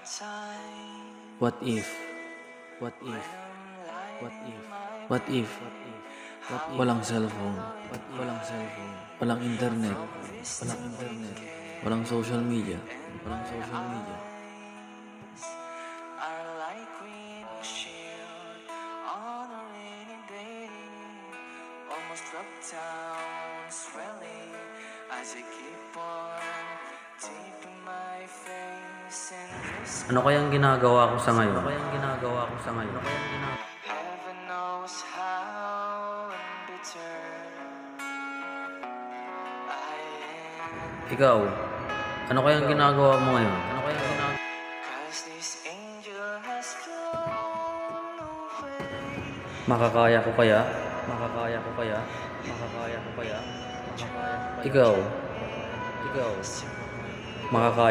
What if? What if? What if? What if? Walang cellphone. Walang cellphone. Walang internet. Walang internet. Walang social media. Walang social media. Are like windshield on a rainy day. Almost dropped down, swelling as I keep on tipping my face in this. Ano kayang ginagawa ko sa ngayon? Ano kayang ginagawa ko sa ngayon? Heaven knows how bitter I am. Ikaw, ano kayang ginagawa mo ngayon? Ano kayang ginagawa? 'Cause this angel has flown away. Makakaya ko kaya? Makakaya ko kaya? Makakaya ko kaya? Makakaya ko kaya? Ikaw, makakaya